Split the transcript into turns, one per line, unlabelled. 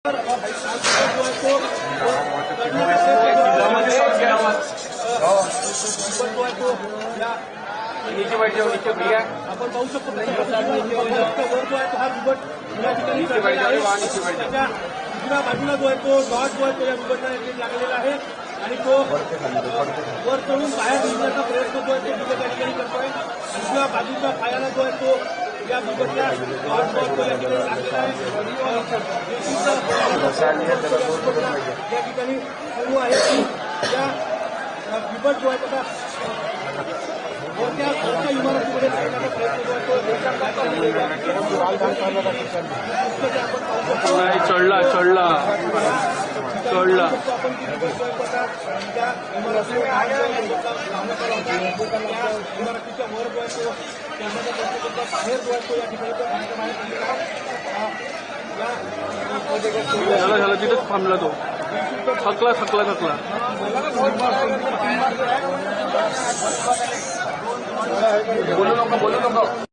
नीचे बैठ जाओ, नीचे भैया
आपण पाहू शकतो वर जो आहे तो हा बिबट या ठिकाणी
नीचे बैठ जाओ, वहाँ नीचे बैठ जाओ।
उजव्या बाजूला जो आहे तो डॉट जो आहे तो या बिबटला लागलेला आहे आणि तो वर चढून बाहेर निघण्याचा प्रयत्न जो आहे तो बिबट या ठिकाणी करतोय। उजव्या बाजूच्या पायाला जो आहे तो या बिबटला डॉट जो आहे तो या ठिकाणी लागलेला आहे। या ठिकाणी सुरू आहे की या बिबट जो आहे त्याचा मोठ्या इमारतीमध्ये लागण्याचा प्रयत्न जो आहे तो
चढला चढला चढला
आपण त्या इमारतीच्या वर जो आहे तो बाहेर जो आहे तो या ठिकाणी
झाला झाला तिथेच थांबला तो थकला थकला थकला बोलू नको